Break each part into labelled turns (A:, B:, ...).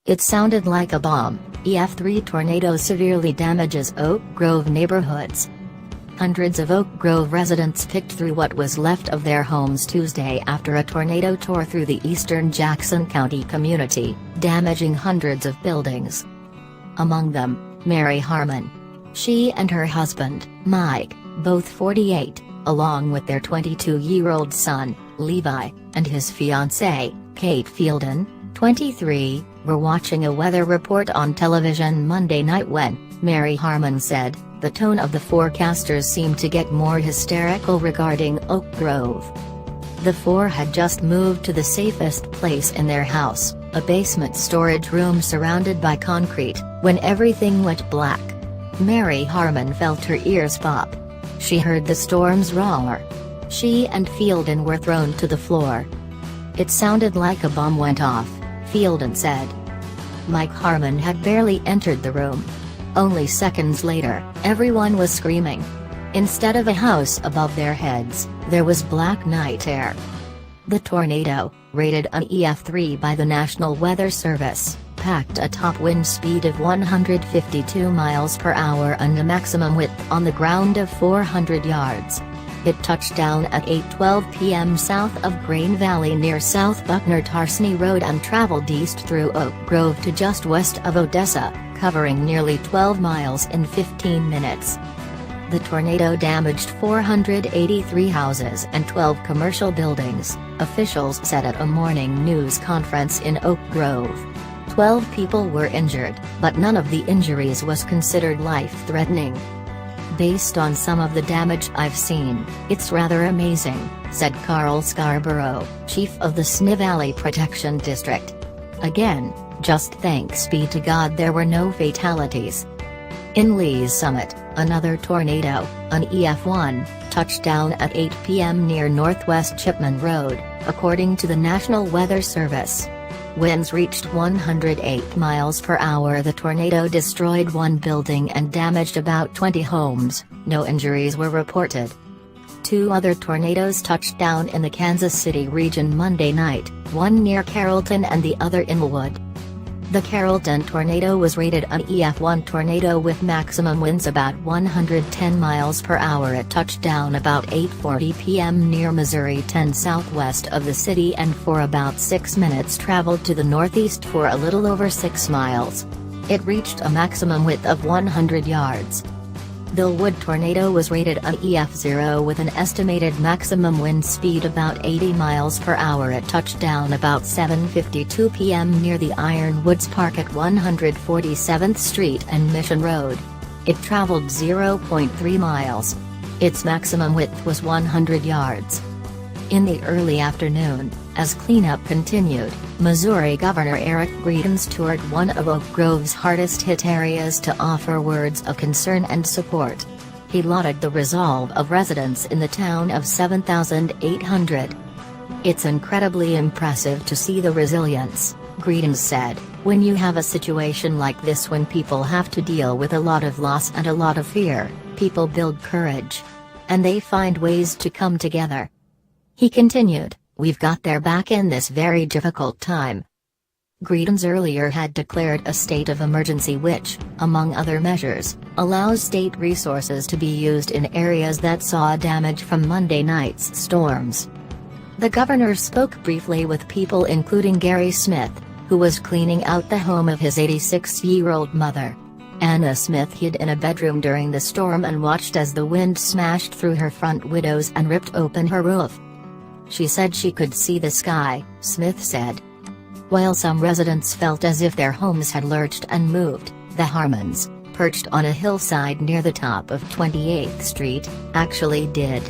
A: It sounded like a bomb. EF3 tornado severely damages Oak Grove neighborhoods. Hundreds of Oak Grove residents picked through what was left of their homes Tuesday after a tornado tore through the eastern Jackson County community, damaging hundreds of buildings. Among them, Mary Harmon. She and her husband, Mike, both 48, along with their 22-year-old son, Levi, and his fiancée, Kate Fielden, 23, were watching a weather report on television Monday night when, Mary Harmon said, the tone of the forecasters seemed to get more hysterical regarding Oak Grove. The four had just moved to the safest place in their house, a basement storage room surrounded by concrete, when everything went black. Mary Harmon felt her ears pop. She heard the storm's roar. She and Fielden were thrown to the floor. It sounded like a bomb went off, Fielden said. Mike Harmon had barely entered the room. Only seconds later, everyone was screaming. Instead of a house above their heads, there was black night air. The tornado, rated an EF3 by the National Weather Service, packed a top wind speed of 152 miles per hour and a maximum width on the ground of 400 yards. It touched down at 8:12 p.m. south of Grain Valley near South Buckner-Tarsney Road and traveled east through Oak Grove to just west of Odessa, covering nearly 12 miles in 15 minutes. The tornado damaged 483 houses and 12 commercial buildings, officials said at a morning news conference in Oak Grove. 12 people were injured, but none of the injuries was considered life-threatening. Based on some of the damage I've seen, it's rather amazing, said Carl Scarborough, chief of the Sni Valley Protection District. Again, just thanks be to God there were no fatalities. In Lee's Summit, another tornado, an EF1, touched down at 8 p.m. near Northwest Chipman Road, according to the National Weather Service. Winds reached 108 miles per hour. The tornado destroyed one building and damaged about 20 homes. No injuries were reported. Two other tornadoes touched down in the Kansas City region Monday night, one near Carrollton and the other in Wood. The Carrollton tornado was rated an EF1 tornado with maximum winds about 110 miles per hour. It touched down about 8:40 p.m. near Missouri 10 southwest of the city and for about 6 minutes traveled to the northeast for a little over 6 miles. It reached a maximum width of 100 yards. The Wood tornado was rated an EF0 with an estimated maximum wind speed about 80 miles per hour. It touched down about 7:52 p.m. near the Ironwoods Park at 147th Street and Mission Road. It traveled 0.3 miles. Its maximum width was 100 yards. In the early afternoon, as cleanup continued, Missouri Governor Eric Greitens toured one of Oak Grove's hardest-hit areas to offer words of concern and support. He lauded the resolve of residents in the town of 7,800. "It's incredibly impressive to see the resilience," Greitens said, "when you have a situation like this when people have to deal with a lot of loss and a lot of fear, people build courage. And they find ways to come together." He continued, "We've got their back in this very difficult time." Greitens earlier had declared a state of emergency which, among other measures, allows state resources to be used in areas that saw damage from Monday night's storms. The governor spoke briefly with people including Gary Smith, who was cleaning out the home of his 86-year-old mother. Anna Smith hid in a bedroom during the storm and watched as the wind smashed through her front windows and ripped open her roof. She said she could see the sky, Smith said. While some residents felt as if their homes had lurched and moved, the Harmons, perched on a hillside near the top of 28th Street, actually did.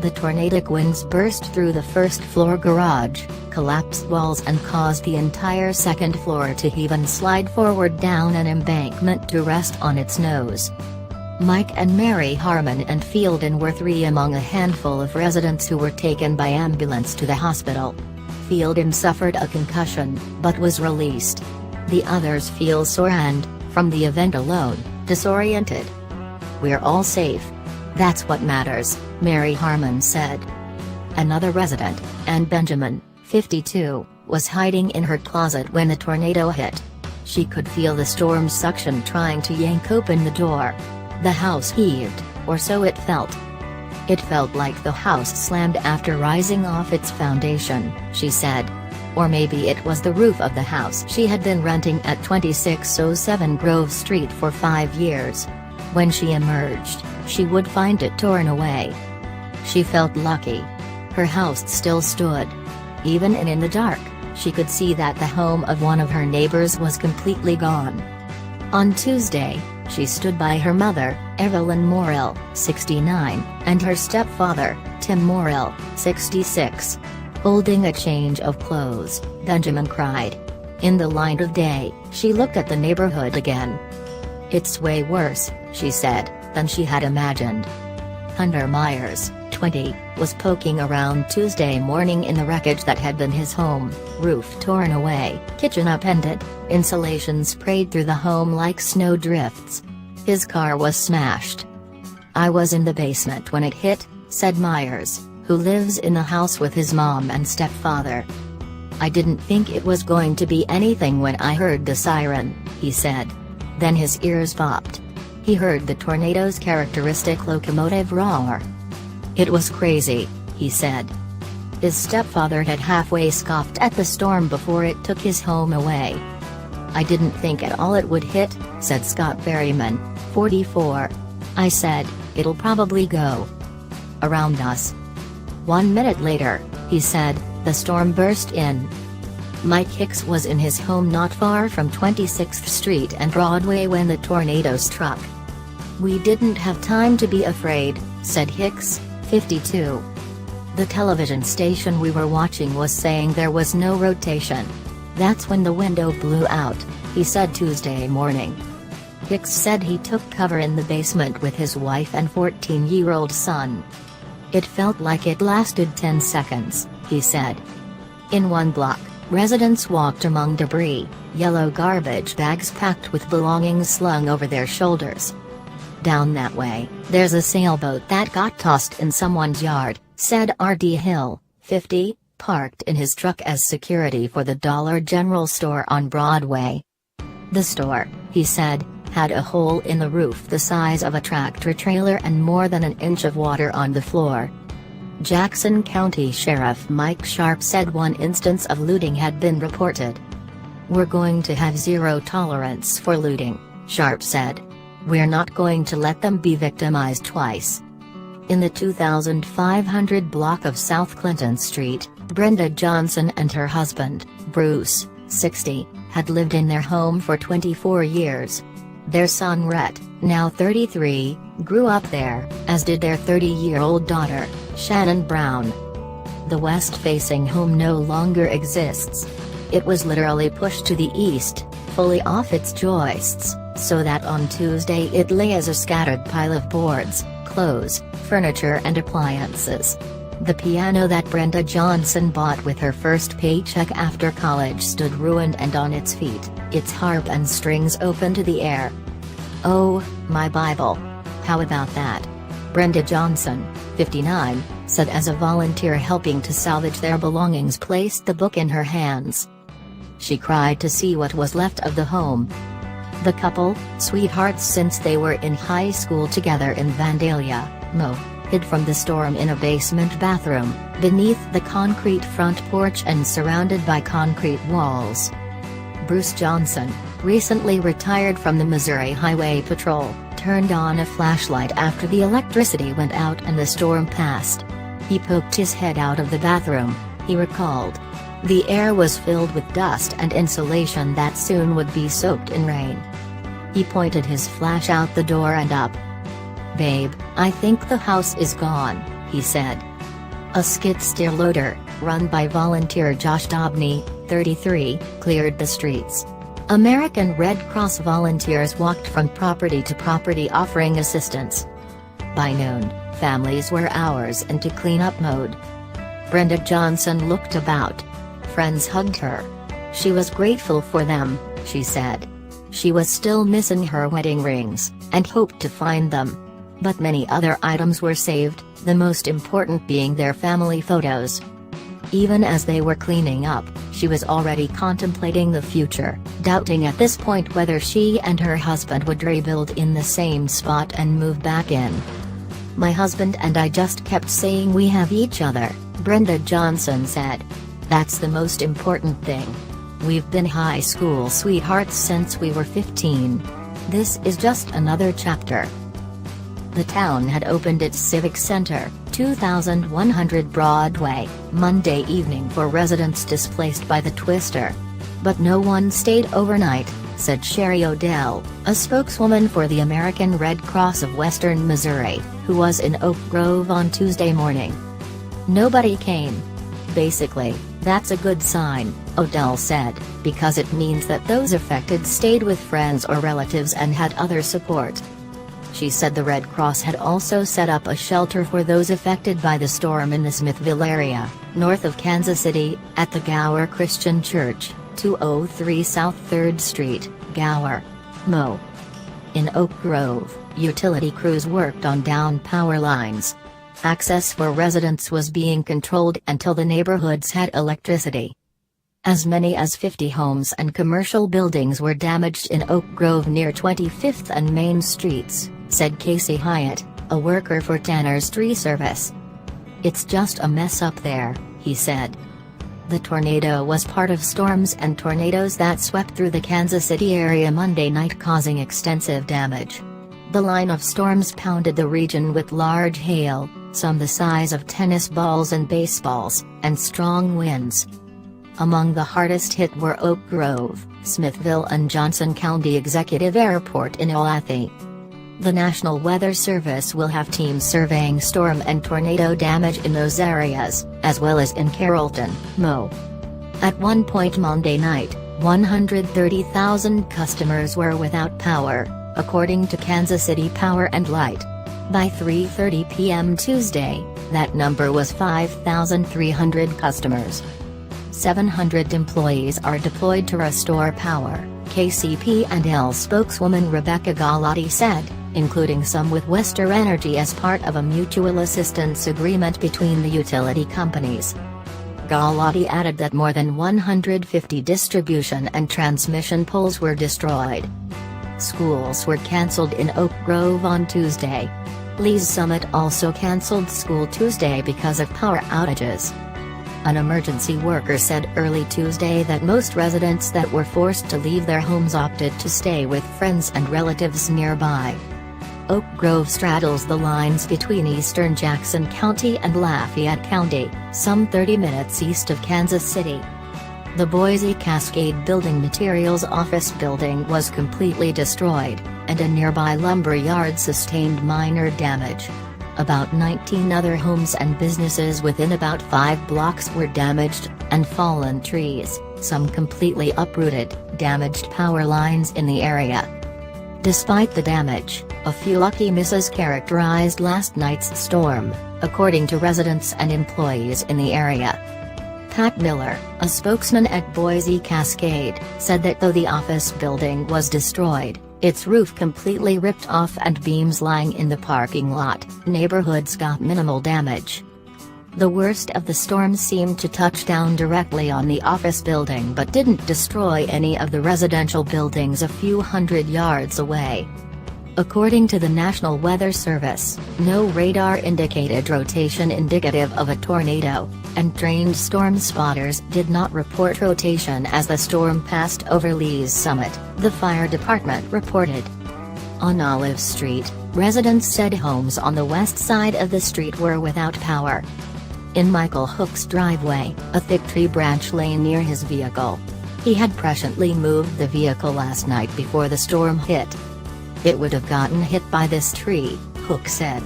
A: The tornadic winds burst through the first-floor garage, collapsed walls and caused the entire second floor to heave and slide forward down an embankment to rest on its nose. Mike and Mary Harmon and Fielden were three among a handful of residents who were taken by ambulance to the hospital. Fielden suffered a concussion, but was released. The others feel sore and, from the event alone, disoriented. "We're all safe. That's what matters," Mary Harmon said. Another resident, Ann Benjamin, 52, was hiding in her closet when the tornado hit. She could feel the storm's suction trying to yank open the door. The house heaved, or so it felt. It felt like the house slammed after rising off its foundation, she said. Or maybe it was the roof of the house she had been renting at 2607 Grove Street for 5 years. When she emerged, she would find it torn away. She felt lucky. Her house still stood. Even in the dark, she could see that the home of one of her neighbors was completely gone. On Tuesday, she stood by her mother, Evelyn Morrill, 69, and her stepfather, Tim Morrill, 66. Holding a change of clothes, Benjamin cried. In the light of day, she looked at the neighborhood again. "It's way worse," she said, than she had imagined. Hunter Myers, 20, was poking around Tuesday morning in the wreckage that had been his home, roof torn away, kitchen upended, insulation sprayed through the home like snow drifts. His car was smashed. "I was in the basement when it hit," said Myers, who lives in the house with his mom and stepfather. "I didn't think it was going to be anything when I heard the siren," he said. Then his ears popped. He heard the tornado's characteristic locomotive roar. "It was crazy," he said. His stepfather had halfway scoffed at the storm before it took his home away. "I didn't think at all it would hit," said Scott Berryman, 44. "I said, it'll probably go around us." 1 minute later, he said, the storm burst in. Mike Hicks was in his home not far from 26th Street and Broadway when the tornado struck. "We didn't have time to be afraid," said Hicks, 52. "The television station we were watching was saying there was no rotation. That's when the window blew out," he said Tuesday morning. Hicks said he took cover in the basement with his wife and 14-year-old son. "It felt like it lasted 10 seconds, he said. In one block, residents walked among debris, yellow garbage bags packed with belongings slung over their shoulders. "Down that way, there's a sailboat that got tossed in someone's yard," said R.D. Hill, 50, parked in his truck as security for the Dollar General store on Broadway. "The store," he said, had a hole in the roof the size of a tractor trailer and more than an inch of water on the floor. Jackson County Sheriff Mike Sharp said one instance of looting had been reported. "We're going to have zero tolerance for looting," Sharp said. "We're not going to let them be victimized twice." In the 2500 block of South Clinton Street, Brenda Johnson and her husband, Bruce, 60, had lived in their home for 24 years. Their son Rhett, now 33, grew up there, as did their 30-year-old daughter, Shannon Brown. The west-facing home no longer exists. It was literally pushed to the east, fully off its joists, so that on Tuesday it lay as a scattered pile of boards, clothes, furniture and appliances. The piano that Brenda Johnson bought with her first paycheck after college stood ruined and on its feet, its harp and strings open to the air. "Oh, my Bible. How about that?" Brenda Johnson, 59, said as a volunteer helping to salvage their belongings placed the book in her hands. She cried to see what was left of the home. The couple, sweethearts since they were in high school together in Vandalia, Mo, hid from the storm in a basement bathroom, beneath the concrete front porch and surrounded by concrete walls. Bruce Johnson, recently retired from the Missouri Highway Patrol, turned on a flashlight after the electricity went out and the storm passed. He poked his head out of the bathroom, he recalled. The air was filled with dust and insulation that soon would be soaked in rain. He pointed his flash out the door and up. "Babe, I think the house is gone," he said. A skid-steer loader, run by volunteer Josh Dobney, 33, cleared the streets. American Red Cross volunteers walked from property to property offering assistance. By noon, families were hours into cleanup mode. Brenda Johnson looked about. Friends hugged her. She was grateful for them, she said. She was still missing her wedding rings, and hoped to find them. But many other items were saved, the most important being their family photos. Even as they were cleaning up, She was already contemplating the future, doubting at this point whether she and her husband would rebuild in the same spot and move back in. "My husband and I just kept saying we have each other," Brenda Johnson said. "That's the most important thing. We've been high school sweethearts since we were 15. This is just another chapter." The town had opened its Civic Center, 2100 Broadway, Monday evening for residents displaced by the twister. But no one stayed overnight, said Sherry Odell, a spokeswoman for the American Red Cross of Western Missouri, who was in Oak Grove on Tuesday morning. "Nobody came. Basically, that's a good sign," Odell said, "because it means that those affected stayed with friends or relatives and had other support." She said the Red Cross had also set up a shelter for those affected by the storm in the Smithville area, north of Kansas City, at the Gower Christian Church, 203 South 3rd Street, Gower, Mo. In Oak Grove, utility crews worked on down power lines. Access for residents was being controlled until the neighborhoods had electricity. As many as 50 homes and commercial buildings were damaged in Oak Grove near 25th and Main Streets, said Casey Hyatt, a worker for Tanner's Tree Service. "It's just a mess up there," he said. The tornado was part of storms and tornadoes that swept through the Kansas City area Monday night, causing extensive damage. The line of storms pounded the region with large hail, some the size of tennis balls and baseballs, and strong winds. Among the hardest hit were Oak Grove, Smithville and Johnson County Executive Airport in Olathe. The National Weather Service will have teams surveying storm and tornado damage in those areas, as well as in Carrollton, Mo. At one point Monday night, 130,000 customers were without power, according to Kansas City Power and Light. By 3:30 p.m. Tuesday, that number was 5,300 customers. 700 employees are deployed to restore power, KCP&L spokeswoman Rebecca Galati said, including some with Western Energy as part of a mutual assistance agreement between the utility companies. Galati added that more than 150 distribution and transmission poles were destroyed. Schools were cancelled in Oak Grove on Tuesday. Lee's Summit also cancelled school Tuesday because of power outages. An emergency worker said early Tuesday that most residents that were forced to leave their homes opted to stay with friends and relatives nearby. Oak Grove straddles the lines between eastern Jackson County and Lafayette County, some 30 minutes east of Kansas City. The Boise Cascade Building Materials office building was completely destroyed, and a nearby lumber yard sustained minor damage. About 19 other homes and businesses within about 5 blocks were damaged, and fallen trees, some completely uprooted, damaged power lines in the area. Despite the damage, a few lucky misses characterized last night's storm, according to residents and employees in the area. Pat Miller, a spokesman at Boise Cascade, said that though the office building was destroyed, its roof completely ripped off and beams lying in the parking lot, neighborhoods got minimal damage. The worst of the storm seemed to touch down directly on the office building but didn't destroy any of the residential buildings a few hundred yards away. According to the National Weather Service, no radar indicated rotation indicative of a tornado, and trained storm spotters did not report rotation as the storm passed over Lee's Summit, the fire department reported. On Olive Street, residents said homes on the west side of the street were without power. In Michael Hook's driveway, a thick tree branch lay near his vehicle. He had presciently moved the vehicle last night before the storm hit. "It would have gotten hit by this tree," Hook said.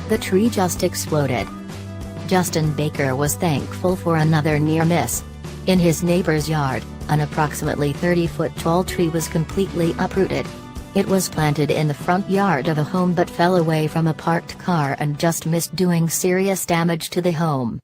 A: "The tree just exploded." Justin Baker was thankful for another near miss. In his neighbor's yard, an approximately 30-foot tall tree was completely uprooted. It was planted in the front yard of a home but fell away from a parked car and just missed doing serious damage to the home.